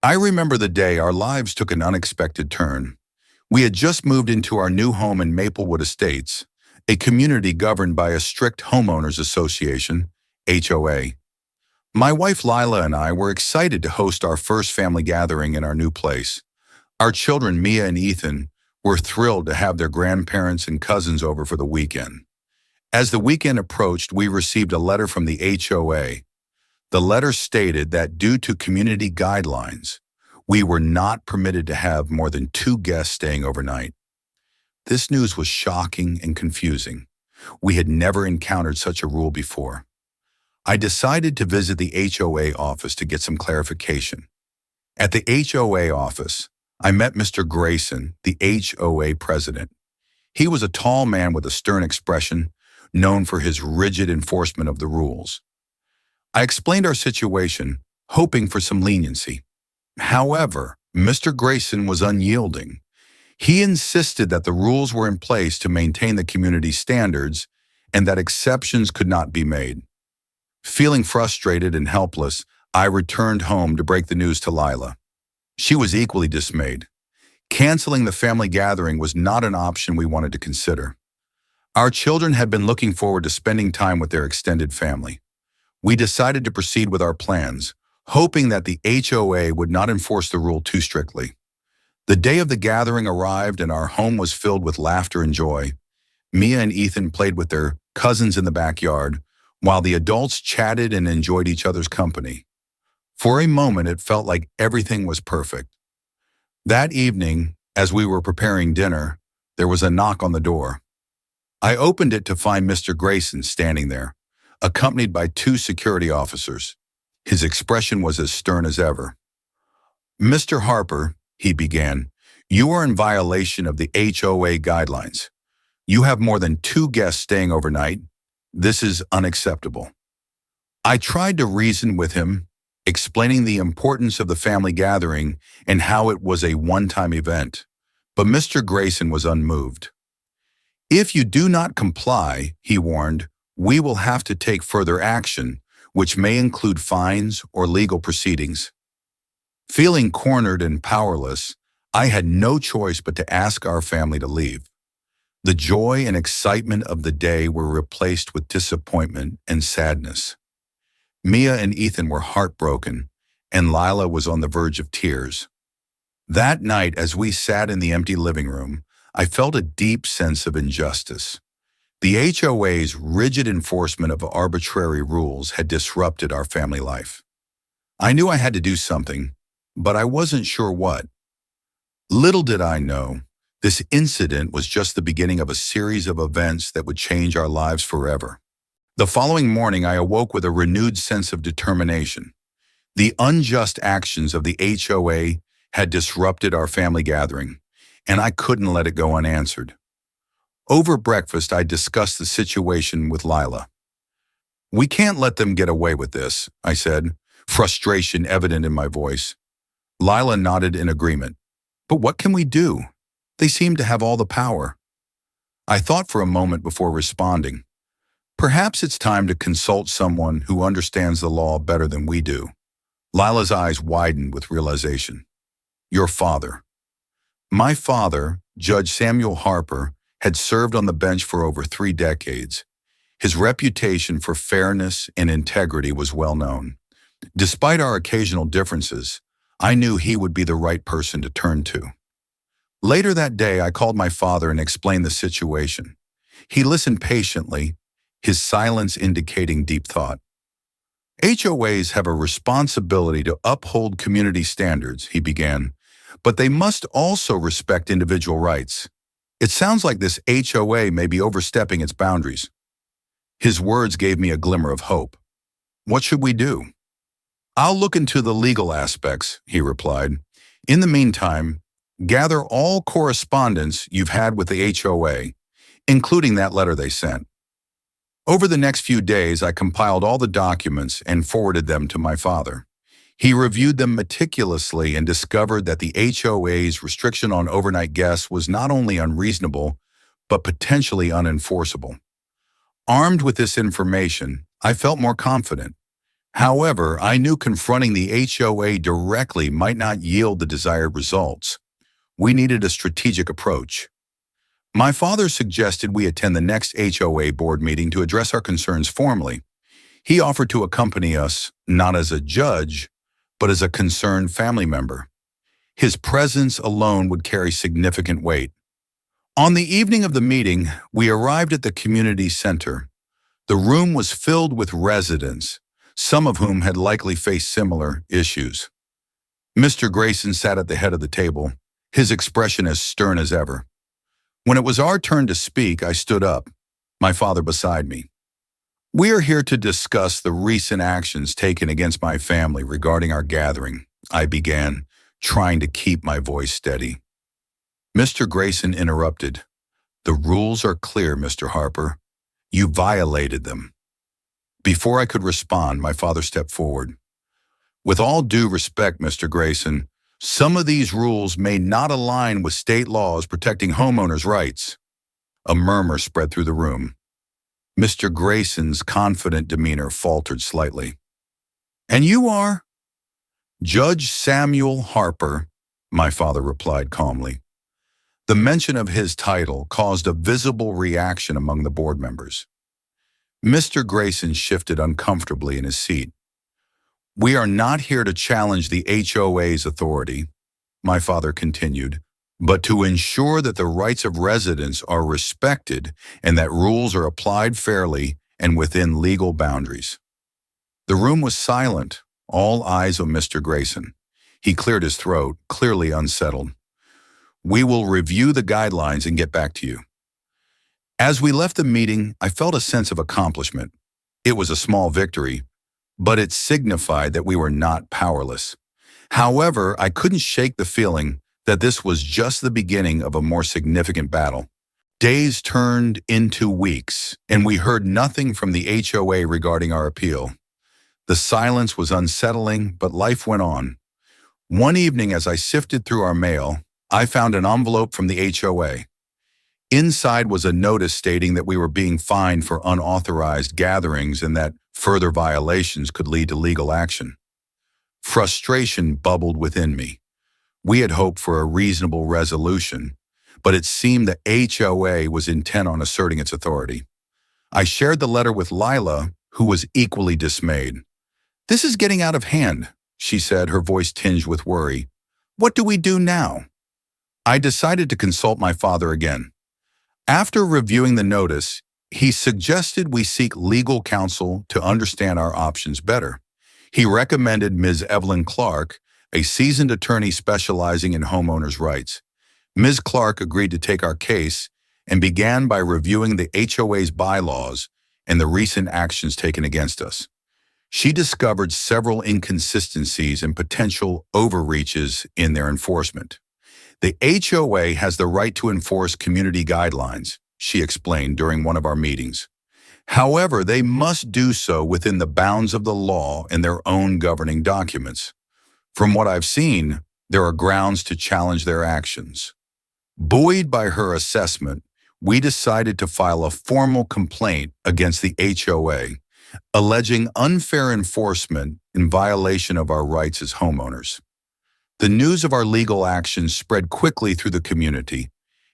I remember the day our lives took an unexpected turn. We had just moved into our new home in Maplewood Estates, a community governed by a strict homeowners association, HOA. My wife Lila and I were excited to host our first family gathering in our new place. Our children, Mia and Ethan, were thrilled to have their grandparents and cousins over for the weekend. As the weekend approached, we received a letter from the HOA. The letter stated that due to community guidelines, we were not permitted to have more than 2 guests staying overnight. This news was shocking and confusing. We had never encountered such a rule before. I decided to visit the HOA office to get some clarification. At the HOA office, I met Mr. Grayson, the HOA president. He was a tall man with a stern expression, known for his rigid enforcement of the rules. I explained our situation, hoping for some leniency. However, Mr. Grayson was unyielding. He insisted that the rules were in place to maintain the community standards and that exceptions could not be made. Feeling frustrated and helpless, I returned home to break the news to Lila. She was equally dismayed. Canceling the family gathering was not an option we wanted to consider. Our children had been looking forward to spending time with their extended family. We decided to proceed with our plans, hoping that the HOA would not enforce the rule too strictly. The day of the gathering arrived and our home was filled with laughter and joy. Mia and Ethan played with their cousins in the backyard, while the adults chatted and enjoyed each other's company. For a moment, it felt like everything was perfect. That evening, as we were preparing dinner, there was a knock on the door. I opened it to find Mr. Grayson standing there, accompanied by 2 security officers. His expression was as stern as ever. "Mr. Harper," he began, "you are in violation of the HOA guidelines. You have more than 2 guests staying overnight. This is unacceptable." I tried to reason with him, explaining the importance of the family gathering and how it was a one-time event. But Mr. Grayson was unmoved. "If you do not comply," he warned, "we will have to take further action, which may include fines or legal proceedings." Feeling cornered and powerless, I had no choice but to ask our family to leave. The joy and excitement of the day were replaced with disappointment and sadness. Mia and Ethan were heartbroken, and Lila was on the verge of tears. That night, as we sat in the empty living room, I felt a deep sense of injustice. The HOA's rigid enforcement of arbitrary rules had disrupted our family life. I knew I had to do something, but I wasn't sure what. Little did I know, this incident was just the beginning of a series of events that would change our lives forever. The following morning, I awoke with a renewed sense of determination. The unjust actions of the HOA had disrupted our family gathering, and I couldn't let it go unanswered. Over breakfast, I discussed the situation with Lila. "We can't let them get away with this," I said, frustration evident in my voice. Lila nodded in agreement. "But what can we do? They seem to have all the power." I thought for a moment before responding. Perhaps it's time to consult someone who understands the law better than we do. Lila's eyes widened with realization. "Your father." My father, Judge Samuel Harper, had served on the bench for over 3 decades. His reputation for fairness and integrity was well known. Despite our occasional differences, I knew he would be the right person to turn to. Later that day, I called my father and explained the situation. He listened patiently, his silence indicating deep thought. "HOAs have a responsibility to uphold community standards," he began, "but they must also respect individual rights. It sounds like this HOA may be overstepping its boundaries." His words gave me a glimmer of hope. "What should we do?" "I'll look into the legal aspects," he replied. "In the meantime, gather all correspondence you've had with the HOA, including that letter they sent." Over the next few days, I compiled all the documents and forwarded them to my father. He reviewed them meticulously and discovered that the HOA's restriction on overnight guests was not only unreasonable, but potentially unenforceable. Armed with this information, I felt more confident. However, I knew confronting the HOA directly might not yield the desired results. We needed a strategic approach. My father suggested we attend the next HOA board meeting to address our concerns formally. He offered to accompany us, not as a judge, but as a concerned family member. His presence alone would carry significant weight. On the evening of the meeting, we arrived at the community center. The room was filled with residents, some of whom had likely faced similar issues. Mr. Grayson sat at the head of the table, his expression as stern as ever. When it was our turn to speak, I stood up, my father beside me. "We are here to discuss the recent actions taken against my family regarding our gathering," I began, trying to keep my voice steady. Mr. Grayson interrupted. "The rules are clear, Mr. Harper. You violated them." Before I could respond, my father stepped forward. "With all due respect, Mr. Grayson, some of these rules may not align with state laws protecting homeowners' rights." A murmur spread through the room. Mr. Grayson's confident demeanor faltered slightly. "And you are?" "Judge Samuel Harper," my father replied calmly. The mention of his title caused a visible reaction among the board members. Mr. Grayson shifted uncomfortably in his seat. "We are not here to challenge the HOA's authority," my father continued, "but to ensure that the rights of residents are respected and that rules are applied fairly and within legal boundaries." The room was silent, all eyes on Mr. Grayson. He cleared his throat, clearly unsettled. "We will review the guidelines and get back to you." As we left the meeting, I felt a sense of accomplishment. It was a small victory, but it signified that we were not powerless. However, I couldn't shake the feeling that this was just the beginning of a more significant battle. Days turned into weeks, and we heard nothing from the HOA regarding our appeal. The silence was unsettling, but life went on. One evening, as I sifted through our mail, I found an envelope from the HOA. Inside was a notice stating that we were being fined for unauthorized gatherings and that further violations could lead to legal action. Frustration bubbled within me. We had hoped for a reasonable resolution, but it seemed the HOA was intent on asserting its authority. I shared the letter with Lila, who was equally dismayed. "This is getting out of hand," she said, her voice tinged with worry. "What do we do now?" I decided to consult my father again. After reviewing the notice, he suggested we seek legal counsel to understand our options better. He recommended Ms. Evelyn Clark, a seasoned attorney specializing in homeowners' rights. Ms. Clark agreed to take our case and began by reviewing the HOA's bylaws and the recent actions taken against us. She discovered several inconsistencies and potential overreaches in their enforcement. "The HOA has the right to enforce community guidelines," she explained during one of our meetings. "However, they must do so within the bounds of the law and their own governing documents. From what I've seen, there are grounds to challenge their actions." Buoyed by her assessment, we decided to file a formal complaint against the HOA, alleging unfair enforcement in violation of our rights as homeowners. The news of our legal actions spread quickly through the community,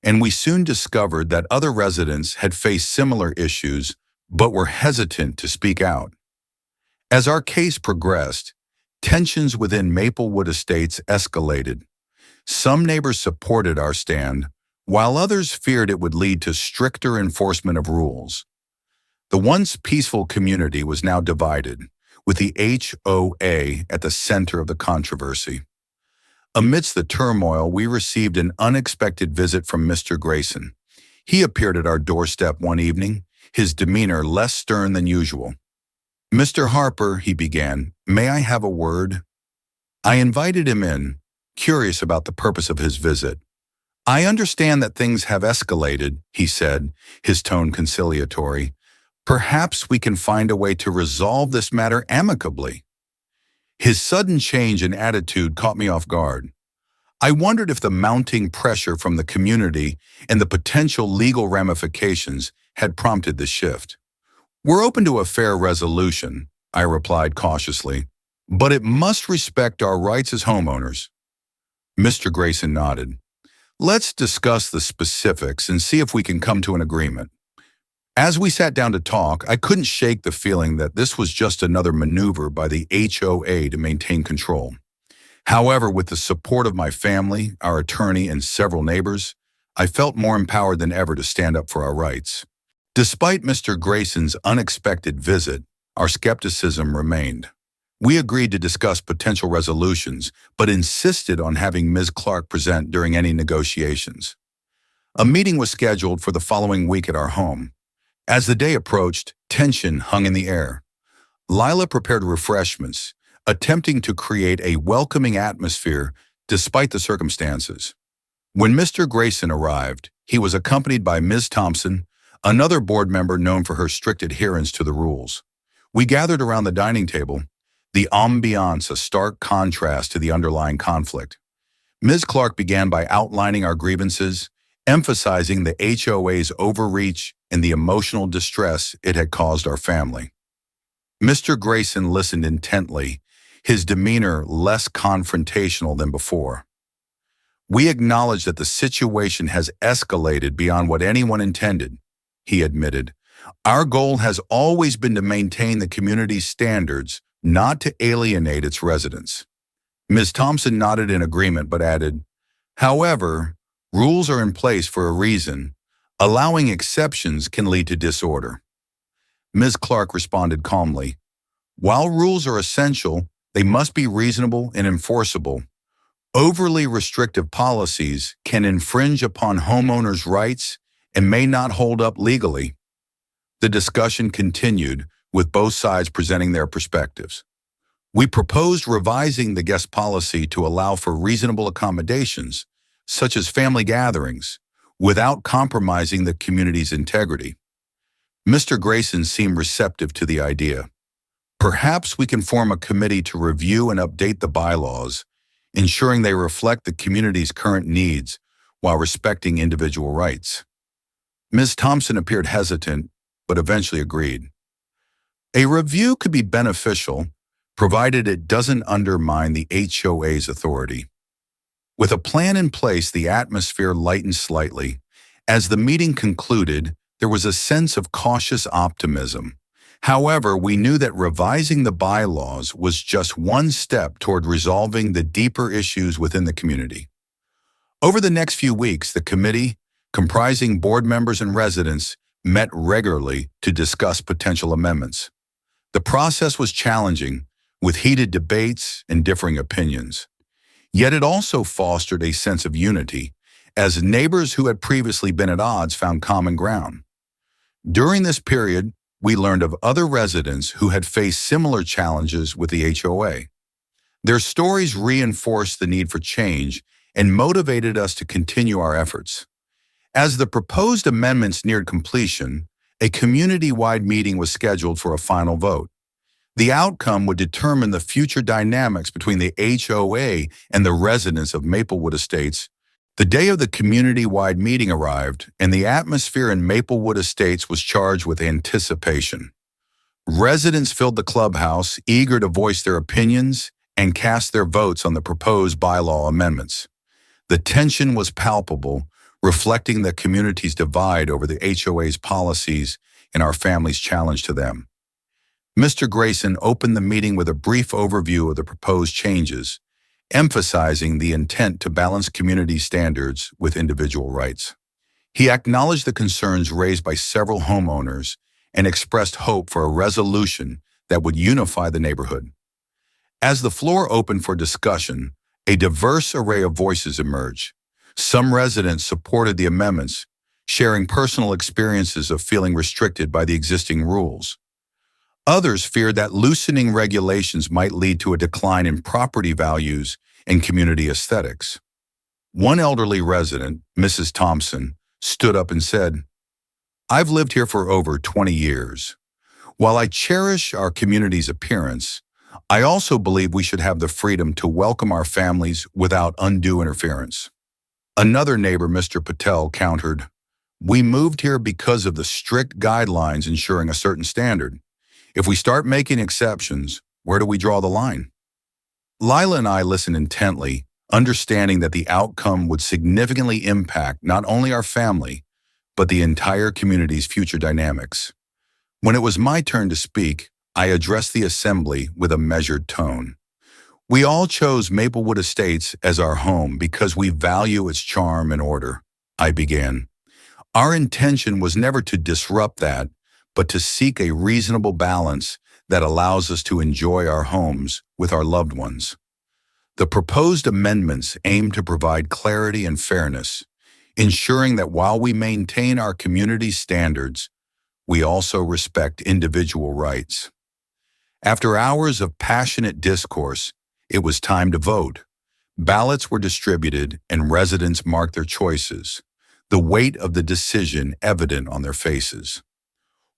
and we soon discovered that other residents had faced similar issues but were hesitant to speak out. As our case progressed, tensions within Maplewood Estates escalated. Some neighbors supported our stand, while others feared it would lead to stricter enforcement of rules. The once peaceful community was now divided, with the HOA at the center of the controversy. Amidst the turmoil, we received an unexpected visit from Mr. Grayson. He appeared at our doorstep one evening, his demeanor less stern than usual. "Mr. Harper," he began, "may I have a word?" I invited him in, curious about the purpose of his visit. "I understand that things have escalated," he said, his tone conciliatory. "Perhaps we can find a way to resolve this matter amicably." His sudden change in attitude caught me off guard. I wondered if the mounting pressure from the community and the potential legal ramifications had prompted the shift. "We're open to a fair resolution," I replied cautiously. But it must respect our rights as homeowners. Mr. Grayson nodded. Let's discuss the specifics and see if we can come to an agreement. As we sat down to talk, I couldn't shake the feeling that this was just another maneuver by the HOA to maintain control. However, with the support of my family, our attorney, and several neighbors, I felt more empowered than ever to stand up for our rights. Despite Mr. Grayson's unexpected visit, our skepticism remained. We agreed to discuss potential resolutions, but insisted on having Ms. Clark present during any negotiations. A meeting was scheduled for the following week at our home. As the day approached, tension hung in the air. Lila prepared refreshments, attempting to create a welcoming atmosphere despite the circumstances. When Mr. Grayson arrived, he was accompanied by Ms. Thompson, another board member known for her strict adherence to the rules. We gathered around the dining table, the ambiance a stark contrast to the underlying conflict. Ms. Clark began by outlining our grievances, emphasizing the HOA's overreach and the emotional distress it had caused our family. Mr. Grayson listened intently, his demeanor less confrontational than before. We acknowledge that the situation has escalated beyond what anyone intended, he admitted. Our goal has always been to maintain the community's standards, not to alienate its residents. Ms. Thompson nodded in agreement but added, however, rules are in place for a reason. Allowing exceptions can lead to disorder. Ms. Clark responded calmly, while rules are essential, they must be reasonable and enforceable. Overly restrictive policies can infringe upon homeowners' rights and may not hold up legally. The discussion continued, with both sides presenting their perspectives. We proposed revising the guest policy to allow for reasonable accommodations, such as family gatherings, without compromising the community's integrity. Mr. Grayson seemed receptive to the idea. Perhaps we can form a committee to review and update the bylaws, ensuring they reflect the community's current needs while respecting individual rights. Ms. Thompson appeared hesitant, but eventually agreed. A review could be beneficial, provided it doesn't undermine the HOA's authority. With a plan in place, the atmosphere lightened slightly. As the meeting concluded, there was a sense of cautious optimism. However, we knew that revising the bylaws was just one step toward resolving the deeper issues within the community. Over the next few weeks, the committee, comprising board members and residents, met regularly to discuss potential amendments. The process was challenging, with heated debates and differing opinions. Yet it also fostered a sense of unity, as neighbors who had previously been at odds found common ground. During this period, we learned of other residents who had faced similar challenges with the HOA. Their stories reinforced the need for change and motivated us to continue our efforts. As the proposed amendments neared completion, a community-wide meeting was scheduled for a final vote. The outcome would determine the future dynamics between the HOA and the residents of Maplewood Estates. The day of the community-wide meeting arrived, and the atmosphere in Maplewood Estates was charged with anticipation. Residents filled the clubhouse, eager to voice their opinions and cast their votes on the proposed bylaw amendments. The tension was palpable, reflecting the community's divide over the HOA's policies and our family's challenge to them. Mr. Grayson opened the meeting with a brief overview of the proposed changes, emphasizing the intent to balance community standards with individual rights. He acknowledged the concerns raised by several homeowners and expressed hope for a resolution that would unify the neighborhood. As the floor opened for discussion, a diverse array of voices emerged. Some residents supported the amendments, sharing personal experiences of feeling restricted by the existing rules. Others feared that loosening regulations might lead to a decline in property values and community aesthetics. One elderly resident, Mrs. Thompson, stood up and said, "I've lived here for over 20 years. While I cherish our community's appearance, I also believe we should have the freedom to welcome our families without undue interference." Another neighbor, Mr. Patel, countered, "We moved here because of the strict guidelines ensuring a certain standard. If we start making exceptions, where do we draw the line? Lila and I listened intently, understanding that the outcome would significantly impact not only our family, but the entire community's future dynamics. When it was my turn to speak, I addressed the assembly with a measured tone. We all chose Maplewood Estates as our home because we value its charm and order, I began. Our intention was never to disrupt that, but to seek a reasonable balance that allows us to enjoy our homes with our loved ones. The proposed amendments aim to provide clarity and fairness, ensuring that while we maintain our community standards, we also respect individual rights. After hours of passionate discourse, it was time to vote. Ballots were distributed and residents marked their choices, the weight of the decision evident on their faces.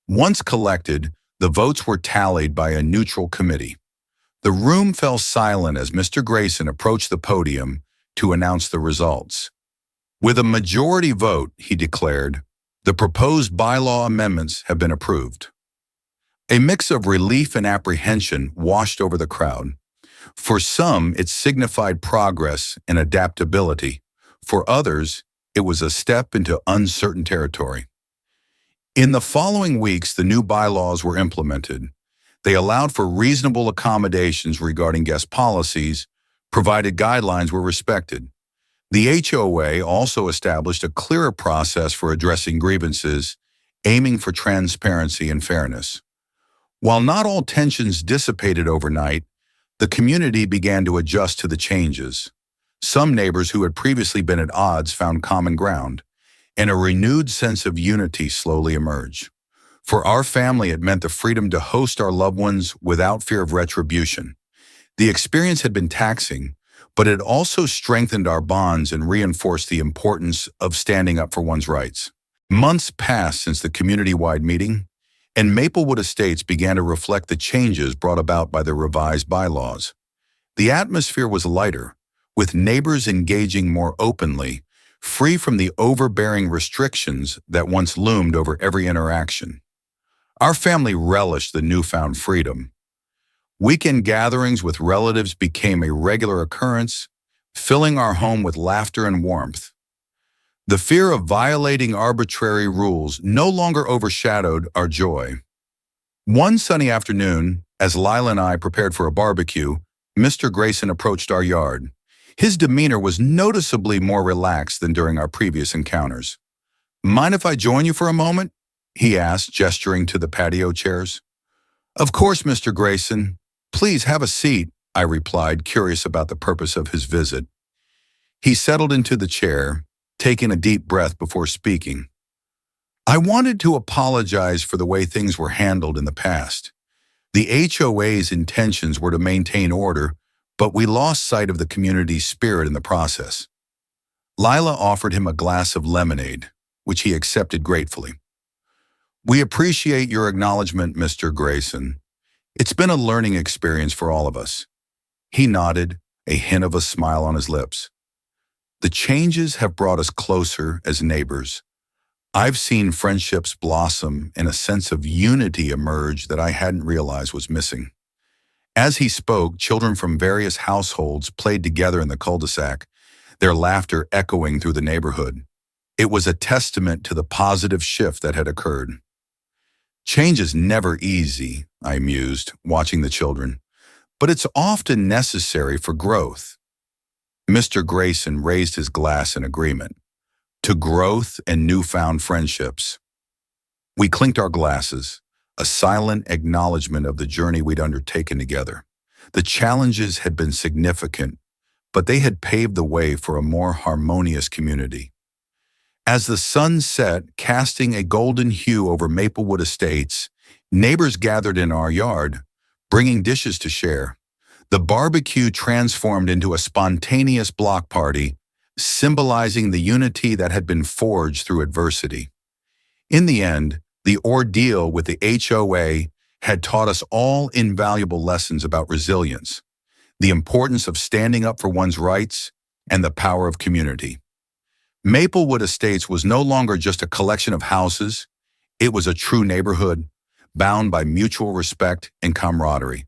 Once collected, the votes were tallied by a neutral committee. The room fell silent as Mr. Grayson approached the podium to announce the results. With a majority vote, he declared, the proposed bylaw amendments have been approved. A mix of relief and apprehension washed over the crowd. For some, it signified progress and adaptability. For others, it was a step into uncertain territory. In the following weeks, the new bylaws were implemented. They allowed for reasonable accommodations regarding guest policies, provided guidelines were respected. The HOA also established a clearer process for addressing grievances, aiming for transparency and fairness. While not all tensions dissipated overnight, the community began to adjust to the changes. Some neighbors who had previously been at odds found common ground, and a renewed sense of unity slowly emerged. For our family, it meant the freedom to host our loved ones without fear of retribution. The experience had been taxing, but it also strengthened our bonds and reinforced the importance of standing up for one's rights. Months passed since the community-wide meeting, and Maplewood Estates began to reflect the changes brought about by the revised bylaws. The atmosphere was lighter, with neighbors engaging more openly, free from the overbearing restrictions that once loomed over every interaction. Our family relished the newfound freedom. Weekend gatherings with relatives became a regular occurrence, filling our home with laughter and warmth. The fear of violating arbitrary rules no longer overshadowed our joy. One sunny afternoon, as Lila and I prepared for a barbecue, Mr. Grayson approached our yard. His demeanor was noticeably more relaxed than during our previous encounters. "Mind if I join you for a moment?" he asked, gesturing to the patio chairs. "Of course, Mr. Grayson. Please have a seat," I replied, curious about the purpose of his visit. He settled into the chair, taking a deep breath before speaking. "I wanted to apologize for the way things were handled in the past. The HOA's intentions were to maintain order, but we lost sight of the community's spirit in the process." Lila offered him a glass of lemonade, which he accepted gratefully. "We appreciate your acknowledgement, Mr. Grayson. It's been a learning experience for all of us." He nodded, a hint of a smile on his lips. "The changes have brought us closer as neighbors. I've seen friendships blossom and a sense of unity emerge that I hadn't realized was missing." As he spoke, children from various households played together in the cul-de-sac, their laughter echoing through the neighborhood. It was a testament to the positive shift that had occurred. "Change is never easy," I mused, watching the children, "but it's often necessary for growth." Mr. Grayson raised his glass in agreement. "To growth and newfound friendships." We clinked our glasses, a silent acknowledgement of the journey we'd undertaken together. The challenges had been significant, but they had paved the way for a more harmonious community. As the sun set, casting a golden hue over Maplewood Estates, neighbors gathered in our yard, bringing dishes to share. The barbecue transformed into a spontaneous block party, symbolizing the unity that had been forged through adversity. In the end, the ordeal with the HOA had taught us all invaluable lessons about resilience, the importance of standing up for one's rights, and the power of community. Maplewood Estates was no longer just a collection of houses. It was a true neighborhood, bound by mutual respect and camaraderie.